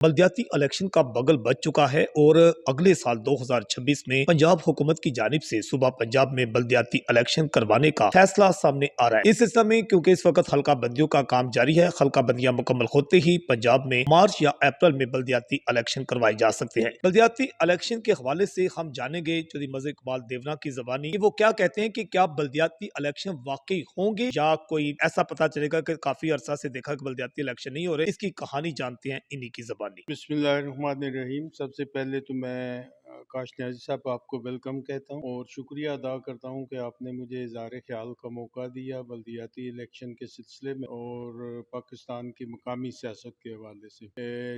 बल्दियाती election का बगल बज चुका है और अगले साल 2026 में पंजाब हुकूमत की जानिब से सूबा पंजाब में बल्दियाती इलेक्शन करवाने का फैसला सामने आ रहा है। इस सिलसिले में क्योंकि इस वक्त हल्का बंदियों का काम जारी है, हल्का बंदियां मुकम्मल होते ही पंजाब में मार्च या अप्रैल में बल्दियाती इलेक्शन करवाए जा सकते हैं। बल्दियाती इलेक्शन के हवाले से हम जानेंगे चौधरी मज़हर इकबाल देवना की ज़बानी वो क्या कहते हैं कि क्या बल्दियाती इलेक्शन वाकई होंगे या कोई ऐसा पता चलेगा कि काफी अरसा से देखा कि बल्दियाती इलेक्शन नहीं हो रहे। इसकी कहानी जानते हैं इन्हीं की ज़बानी। बिस्मिल्लाहिर्रहमानिर्रहीम। सबसे पहले तो मैं काश न्याज़ी साहब आपको वेलकम कहता हूँ और शुक्रिया अदा करता हूँ कि आपने मुझे इज़हार ख्याल का मौका दिया बल्दियाती इलेक्शन के सिलसिले में और पाकिस्तान की मकामी सियासत के हवाले से।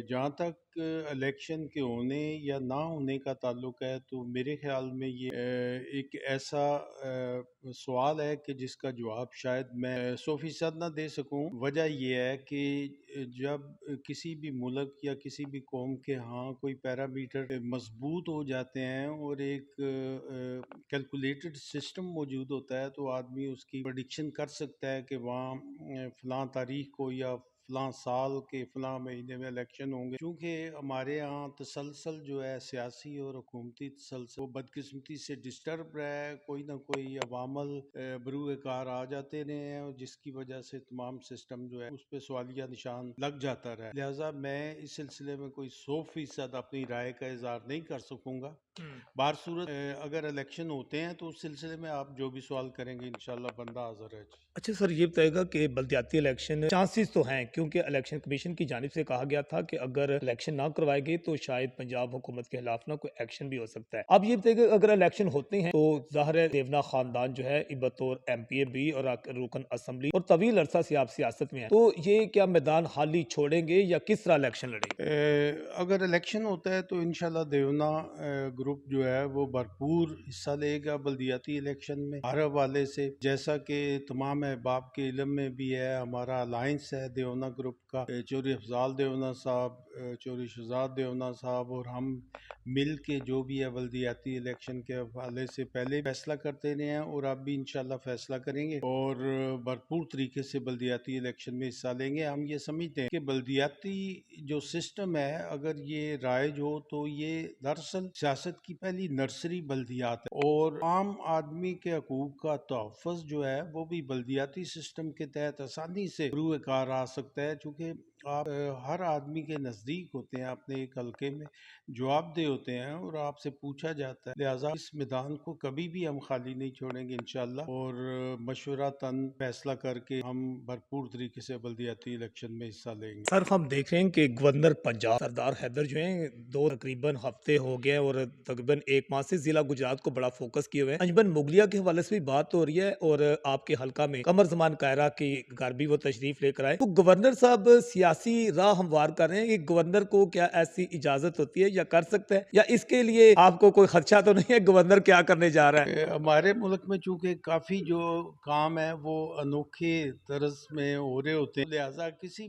जहाँ तक इलेक्शन के होने या ना होने का ताल्लुक है तो मेरे ख्याल में ये एक ऐसा सवाल है कि जिसका जवाब शायद मैं 100% ना दे सकूं। वजह यह है कि जब किसी भी मुल्क या किसी भी कौम के यहाँ कोई पैरामीटर मजबूत हो जाते हैं और एक कैलकुलेटेड सिस्टम मौजूद होता है तो आदमी उसकी प्रेडिक्शन कर सकता है कि वहाँ फलां तारीख को या फलां साल के फलां महीने में इलेक्शन होंगे। क्योंकि हमारे यहाँ तसलसल जो है सियासी और हुकूमती तसलसल वो बदकिस्मती से डिस्टर्ब रहा है। कोई ना कोई अवामल बरूए कार आ जाते रहे हैं और जिसकी वजह से तमाम सिस्टम जो है उस पर सवालिया निशान लग जाता रहा है। लिहाजा मैं इस सिलसिले में कोई 100% अपनी राय का इजहार नहीं कर सकूंगा। बार सूरत अगर इलेक्शन होते हैं तो उस सिलसिले में आप जो भी सवाल करेंगे इंशाल्लाह बंदा हाजिर है। अच्छा सर, ये बताएगा कि बल्दियाती इलेक्शन चांसेस तो हैं क्योंकि इलेक्शन कमीशन की जानिब से कहा गया था कि अगर इलेक्शन ना करवाए गए तो शायद पंजाब हुकूमत के खिलाफ ना कोई एक्शन भी हो सकता है। अब ये बताएगा अगर इलेक्शन होते हैं तो ज़ाहिर है देवना खानदान जो है बतौर MPA भी और रुकन असम्बली और तवील अरसा से आप सियासत में है, तो ये क्या मैदान हाली छोड़ेंगे या किस तरह इलेक्शन लड़ेंगे? अगर इलेक्शन होता है तो इंशाल्लाह देवना ग्रुप जो है वो भरपूर हिस्सा लेगा बल्दियाती इलेक्शन में हर हवाले से। जैसा कि तमाम अहबाब के इल्म में भी है, हमारा अलायंस है देवना ग्रुप का। चौधरी अफजाल देवना साहब, चौधरी शहजाद देवना साहब और हम मिल के जो भी है बल्दियाती इलेक्शन के हवाले से पहले फैसला करते रहे हैं और अब भी इंशाल्लाह फैसला करेंगे और भरपूर तरीके से बल्दियाती इलेक्शन में हिस्सा लेंगे। हम ये समझते हैं कि बल्दियाती जो सिस्टम है अगर ये राइज हो तो ये दरअसल सियासत की पहली नर्सरी बल्दियात है और आम आदमी के हकूक का तहफ़्फ़ुज़ जो है वो भी बल्दियाती सिस्टम के तहत आसानी से रूए कार आ सकता है। चूँकि आप हर आदमी के नज़दीक होते हैं, अपने एक हल्के में जवाबदेह होते हैं और आपसे पूछा जाता है। लिहाजा इस मैदान को कभी भी हम खाली नहीं छोड़ेंगे इंशाल्लाह और मशवरातन फैसला करके हम भरपूर तरीके से बल्दियाती इलेक्शन में हिस्सा लेंगे। सर हम देख रहे हैं कि गवर्नर पंजाब सरदार हैदर जो हैं दो तकरीबन हफ्ते हो गए और तकरीबन एक माह से जिला गुजरात को बड़ा फोकस किए हुए हैं। अंजमन मुगलिया के हवाले से भी बात हो रही है और आपके हल्का में कमर जमान कायरा की घर भी वो तशरीफ लेकर आए। तो गवर्नर साहब सियासी राह हमवार कर रहे हैं कि गवर्नर को क्या ऐसी इजाजत होती है या कर सकता है, या इसके लिए आपको कोई खदशा तो नहीं है गवर्नर क्या करने जा रहा है? हमारे मुल्क में चूंकि काफ़ी जो काम है वो अनोखे तर्ज में हो रहे होते हैं। लिहाजा किसी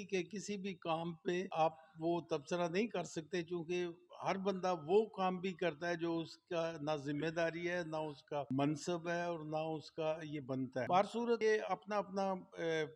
के किसी भी काम पे आप वो तबसरा नहीं कर सकते, क्योंकि हर बंदा वो काम भी करता है जो उसका ना जिम्मेदारी है, ना उसका मनसब है और ना उसका ये बनता है। बार सूरत ये अपना अपना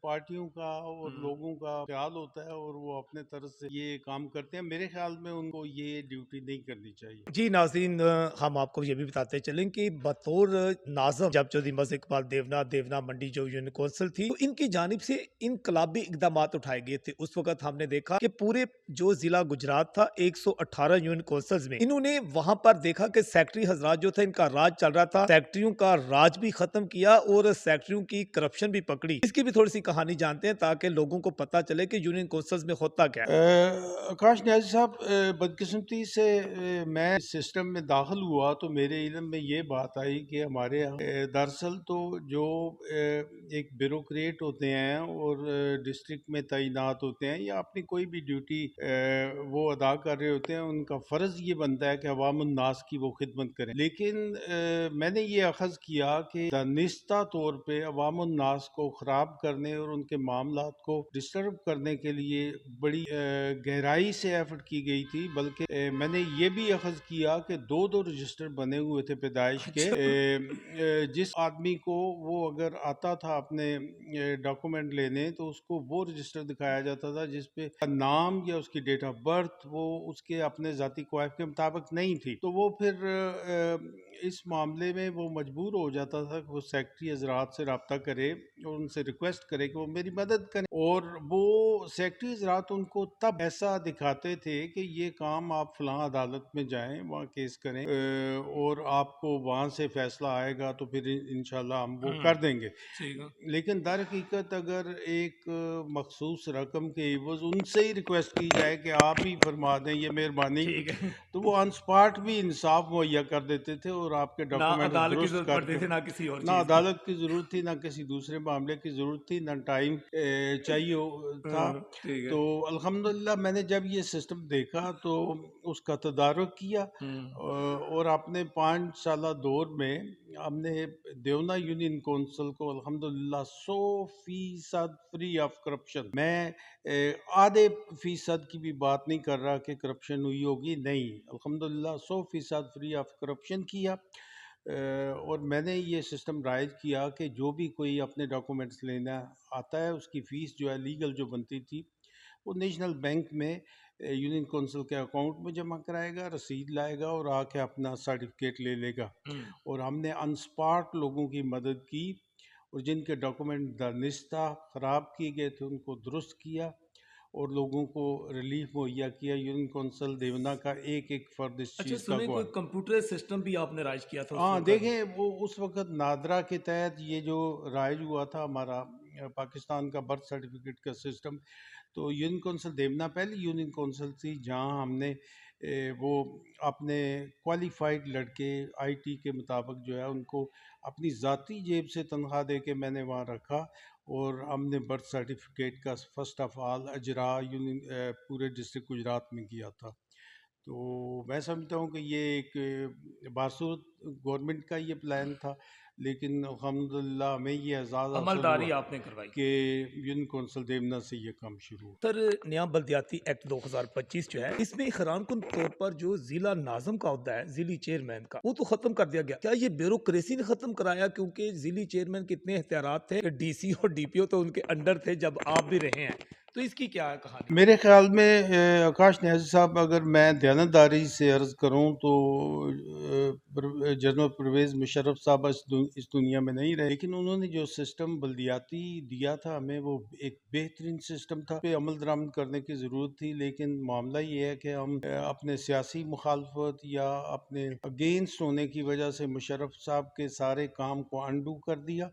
पार्टियों का और लोगों का ख्याल होता है और वो अपने तरफ से ये काम करते हैं। मेरे ख्याल में उनको ये ड्यूटी नहीं करनी चाहिए। जी नाज़रीन, हम आपको ये भी बताते चलें कि बतौर नाज़म जब चौधरी मज़हर इकबाल देवना देवना मंडी जो यूनियन कौंसिल थी तो इनकी जानिब से इनकलाबी इकदाम उठाए गए थे। उस वक्त हमने देखा कि पूरे जो जिला गुजरात था 118 यूनियन कौंसिल्स में इन्होंने वहां पर देखा कि सेक्रेटरी हजरात जो थे इनका राज चल रहा था, सेक्रेटरियों का राज भी खत्म किया और सेक्रेटरियों की करप्शन भी पकड़ी। इसकी भी थोड़ी सी कहानी जानते हैं ताकि लोगों को पता चले कि यूनियन कौंसिल्स में होता क्या है। आकाश न्याज़ी साहब, बदकिस्मती से मैं इस सिस्टम में दाखिल हुआ तो मेरे इल्म में ये बात आई कि हमारे यहाँ दरअसल तो जो एक ब्यूरोक्रेट होते हैं और डिस्ट्रिक्ट में तैनात होते हैं या अपनी कोई भी ड्यूटी वो अदा कर रहे होते हैं, उनका फ़र्ज़ ये बनता है कि अवाम उन्नास की वो खिदमत करें, लेकिन मैंने ये अख़ज़ किया कि दानिस्ता तौर पे अवाम उन्नास को ख़राब करने और उनके मामलात को डिस्टर्ब करने के लिए बड़ी गहराई से एफ़र्ट की गई थी, बल्कि मैंने ये भी अख़ज़ किया कि दो दो रजिस्टर बने हुए थे पैदाइश के। जिस आदमी को वो अगर आता था अपने डॉक्यूमेंट लेने, तो उसको वो रजिस्टर दिखाया जाता था जिस पे नाम या उसकी डेट ऑफ बर्थ वो उसके अपने ज़ाती ख्वाहिश के मुताबिक नहीं थी। तो वो फिर इस मामले में वो मजबूर हो जाता था कि वो सेक्रेटरी हज़रात से रब्ता करे और उनसे रिक्वेस्ट करे कि वो मेरी मदद करें, और वो सेक्रेटरी हज़रात उनको तब ऐसा दिखाते थे कि ये काम आप फ़लाँ अदालत में जाएं, वहाँ केस करें, और आपको वहाँ से फ़ैसला आएगा तो फिर इंशाल्लाह हम वो कर देंगे। लेकिन दर हकीकत अगर एक मखसूस रकम के एवज़ उनसे ही रिक्वेस्ट की जाए कि आप ही फरमा दें ये मेहरबानी, तो वो ऑन स्पॉट भी इंसाफ मुहैया कर देते थे और आपके ना डॉक्यूमेंट अदालत की दुरुस्त जरूरत पड़ती करके, थी ना किसी और ना चीज की। अदालत की ज़रूरत थी, ना किसी दूसरे मामले की ज़रूरत थी, ना टाइम था। ठीक है। तो अल्हम्दुलिल्लाह मैंने जब ये सिस्टम देखा तो उसका तदारुक किया, और अपने 5 साला दौर में हमने देवना यूनियन कौंसिल को अल्हम्दुलिल्लाह 100% फ्री ऑफ करप्शन, मैं आधे फीसद की भी बात नहीं कर रहा कि करप्शन हुई होगी, नहीं, अल्हम्दुलिल्लाह 100% फ्री ऑफ करप्शन किया। और मैंने ये सिस्टम राइज किया कि जो भी कोई अपने डॉक्यूमेंट्स लेना आता है, उसकी फ़ीस जो है लीगल जो बनती थी वो नेशनल बैंक में यूनियन कौंसिल के अकाउंट में जमा कराएगा, रसीद लाएगा और आके अपना सर्टिफिकेट ले लेगा। और हमने अन स्पॉट लोगों की मदद की, और जिनके डॉक्यूमेंट दानिस्ता ख़राब किए गए थे उनको दुरुस्त किया और लोगों को रिलीफ मुहैया किया। यूनियन कौंसिल देवना का एक एक फ़र्द इस अच्छा, चीज़ का सुने कोई गवाह। कंप्यूटर सिस्टम भी आपने राइज किया था उस हाँ, वक्त। देखें वो उस वक़्त नादरा के तहत ये जो राइज हुआ था हमारा पाकिस्तान का बर्थ सर्टिफिकेट का सिस्टम, तो यूनियन कौंसिल देवना पहली यूनियन कौंसिल थी जहाँ हमने वो अपने क्वालिफाइड लड़के आईटी के मुताबिक जो है उनको अपनी ज़ाती जेब से तनख्वाह दे के मैंने वहाँ रखा, और हमने बर्थ सर्टिफिकेट का फ़र्स्ट ऑफ ऑल अजरा यूनियन पूरे डिस्ट्रिक्ट गुजरात में किया था। तो मैं समझता हूँ कि ये एक बासूत गवर्नमेंट का ये प्लान था, लेकिन अल्हम्दुलिल्लाह हमें ये एजाज़ हासिल हुआ अमलदारी आपने करवाई। कि यूनियन कौंसिल देवना से ये काम शुरू हुआ। सर, नया बल्दियाती एक्ट 2025 जो है, इसमें हैरानकुन तौर पर जो जिला नाज़म का होता है, जिली चेयरमैन का, वो तो खत्म कर दिया गया। क्या ये ब्यूरोक्रेसी ने खत्म कराया? क्योंकि जिली चेयरमैन के इतने इख्तियारात थे कि डीसी और डीपीओ तो उनके अंडर थे जब आप भी रहे हैं, तो इसकी क्या कहानी? मेरे ख्याल में आकाश न्याज़ी साहब, अगर मैं दयानतदारी से अर्ज़ करूं तो जनरल परवेज़ मुशर्रफ साहब इस दुनिया में नहीं रहे, लेकिन उन्होंने जो सिस्टम बल्दियाती दिया था हमें, वो एक बेहतरीन सिस्टम था, पे अमल दरामद करने की ज़रूरत थी। लेकिन मामला ये है कि हम अपने सियासी मुखालफत या अपने अगेंस्ट होने की वजह से मुशर्रफ साहब के सारे काम को अनडू कर दिया।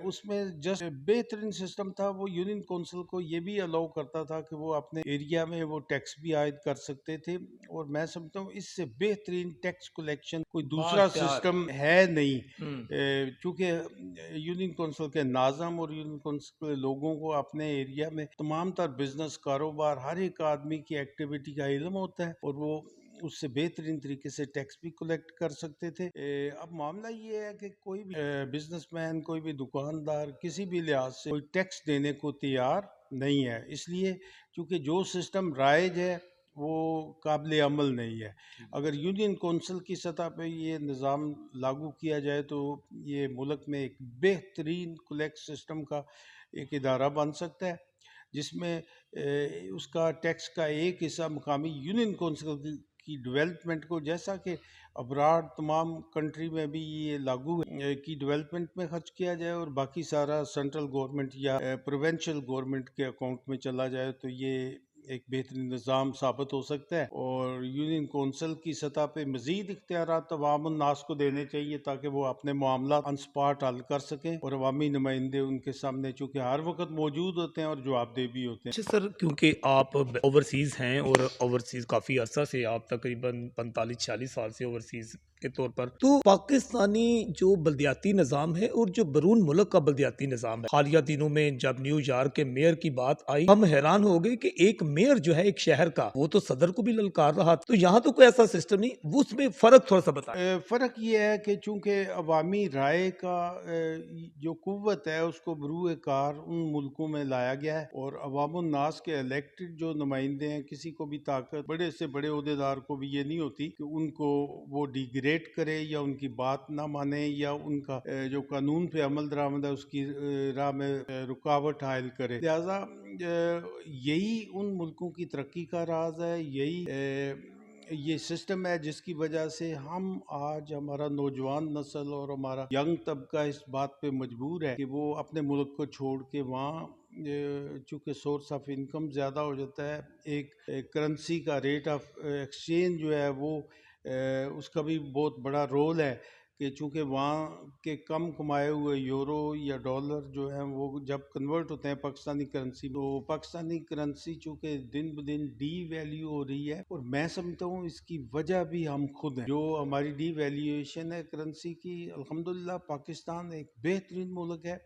उसमें जस्ट बेहतरीन सिस्टम था, वो यूनियन कौंसिल को ये भी अलाउ करता था कि वो अपने एरिया में वो टैक्स भी आयद कर सकते थे, और मैं समझता हूँ इससे बेहतरीन टैक्स कलेक्शन कोई दूसरा सिस्टम है नहीं। चूँकि यूनियन कौंसिल के नाज़म और यूनियन कौंसिल के लोगों को अपने एरिया में तमाम तर बिजनेस कारोबार हर एक आदमी की एक्टिविटी का इल्म होता है, और वो उससे बेहतरीन तरीके से टैक्स भी कलेक्ट कर सकते थे। अब मामला ये है कि कोई भी बिजनेसमैन, कोई भी दुकानदार किसी भी लिहाज से कोई टैक्स देने को तैयार नहीं है, इसलिए क्योंकि जो सिस्टम राइज है वो काबिल अमल नहीं है। अगर यूनियन कौंसिल की सतह पे ये निज़ाम लागू किया जाए तो ये मुल्क में एक बेहतरीन कलेक्ट सिस्टम का एक इदारा बन सकता है, जिसमें उसका टैक्स का एक हिस्सा मकामी यूनियन कौंसिल की डेवलपमेंट को, जैसा कि अब्राड तमाम कंट्री में भी ये लागू है, की डेवलपमेंट में खर्च किया जाए, और बाकी सारा सेंट्रल गवर्नमेंट या प्रोविंशियल गवर्नमेंट के अकाउंट में चला जाए, तो ये एक बेहतरीन निज़ाम साबित हो सकता है। और यूनियन कौंसिल की सतह पे मज़ीद इख्तियारात अवाम उन्नास को देने चाहिए ताकि वो अपने मामला ऑन स्पॉट हल कर सकें, और अवामी नुमाइंदे उनके सामने चूँकि हर वक्त मौजूद होते हैं और जवाबदेह भी होते हैं। अच्छा सर, क्योंकि आप ओवरसीज़ हैं और ओवरसीज़ काफ़ी अरसा से, आप तकरीबन 45-46 साल से ओवरसीज़ کے طور پر، تو پاکستانی جو بلدیاتی نظام ہے اور جو بیرون ملک کا بلدیاتی نظام ہے، حالیہ دنوں میں جب نیو یارک کے میئر کی بات آئی، ہم حیران ہو گئے کہ ایک میئر جو ہے ایک شہر کا، وہ تو صدر کو بھی للکار رہا، تو یہاں تو کوئی ایسا سسٹم نہیں، وہ اس میں فرق تھوڑا سا بتائیں۔ فرق یہ ہے کہ چونکہ عوامی رائے کا جو قوت ہے اس کو بروئے کار ان ملکوں میں لایا گیا ہے، اور عوام الناس کے الیکٹڈ جو نمائندے ہیں، کسی کو بھی طاقت، بڑے سے بڑے عہدیدار کو بھی یہ نہیں ہوتی کہ ان کو وہ ڈیگریڈ کرے یا ان کی بات نہ مانے یا ان کا جو قانون پہ عمل درآمد ہے اس کی راہ میں رکاوٹ حائل کرے۔ لہٰذا یہی ان ملکوں کی ترقی کا راز ہے، یہی یہ سسٹم ہے جس کی وجہ سے ہم آج، ہمارا نوجوان نسل اور ہمارا ینگ طبقہ اس بات پہ مجبور ہے کہ وہ اپنے ملک کو چھوڑ کے وہاں، چونکہ سورس آف انکم زیادہ ہو جاتا ہے، ایک کرنسی کا ریٹ آف ایکسچینج جو ہے وہ اس کا بھی بہت بڑا رول ہے کہ چونکہ وہاں کے کم کمائے ہوئے یورو یا ڈالر جو ہیں وہ جب کنورٹ ہوتے ہیں پاکستانی کرنسی میں، تو پاکستانی کرنسی چونکہ دن بدن ڈی ویلیو ہو رہی ہے، اور میں سمجھتا ہوں اس کی وجہ بھی ہم خود ہیں۔ جو ہماری ڈی ویلیویشن ہے کرنسی کی، الحمدللہ پاکستان ایک بہترین ملک ہے،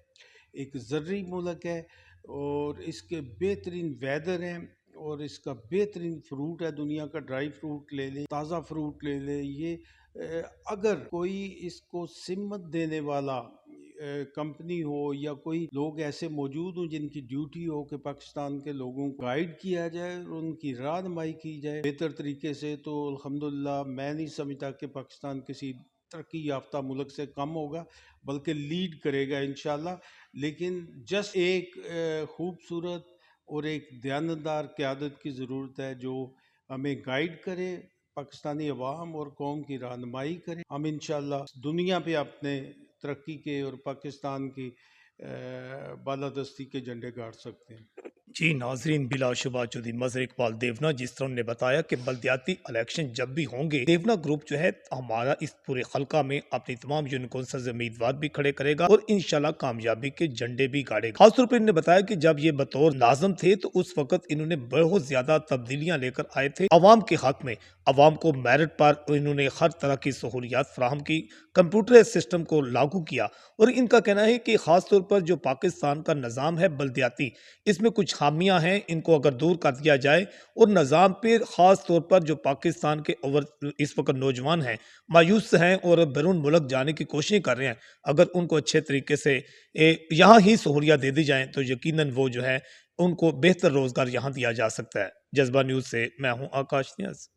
ایک زرعی ملک ہے، اور اس کے بہترین ویدر ہیں، اور اس کا بہترین فروٹ ہے، دنیا کا ڈرائی فروٹ لے لیں، تازہ فروٹ لے لیں۔ یہ اگر کوئی اس کو سمت دینے والا کمپنی ہو یا کوئی لوگ ایسے موجود ہوں جن کی ڈیوٹی ہو کہ پاکستان کے لوگوں کو گائیڈ کیا جائے اور ان کی رہنمائی کی جائے بہتر طریقے سے، تو الحمدللہ میں نہیں سمجھتا کہ پاکستان کسی ترقی یافتہ ملک سے کم ہوگا، بلکہ لیڈ کرے گا انشاءاللہ۔ لیکن جسٹ ایک خوبصورت اور ایک دیانتدار قیادت کی ضرورت ہے جو ہمیں گائیڈ کرے، پاکستانی عوام اور قوم کی رہنمائی کرے۔ ہم انشاءاللہ دنیا پہ اپنے ترقی کے اور پاکستان کی بالادستی کے جھنڈے گاڑ سکتے ہیں۔ جی ناظرین، بلا شبہ چودھری مظہر اقبال دیونا جس طرح نے بتایا کہ بلدیاتی الیکشن جب بھی ہوں گے، دیونا گروپ جو ہے ہمارا اس پورے خلقہ میں اپنی تمام یونیکونسل سے امیدوار بھی کھڑے کرے گا اور انشاءاللہ کامیابی کے جھنڈے بھی گاڑے گا۔ خاص طور پر انہوں نے بتایا کہ جب یہ بطور ناظم تھے تو اس وقت انہوں نے بہت زیادہ تبدیلیاں لے کر آئے تھے عوام کے حق میں، عوام کو میرٹ پر انہوں نے ہر طرح کی سہولیات فراہم کی، کمپیوٹر سسٹم کو لاگو کیا، اور ان کا کہنا ہے کہ خاص طور پر جو پاکستان کا نظام ہے بلدیاتی، اس میں کچھ خامیاں ہیں، ان کو اگر دور کر دیا جائے اور نظام پہ خاص طور پر جو پاکستان کے اس وقت نوجوان ہیں، مایوس ہیں اور بیرون ملک جانے کی کوششیں کر رہے ہیں، اگر ان کو اچھے طریقے سے یہاں ہی سہولیات دے دی جائیں تو یقیناً وہ جو ہے ان کو بہتر روزگار یہاں دیا جا سکتا ہے۔ جذبہ نیوز سے میں ہوں آکاش نیاز۔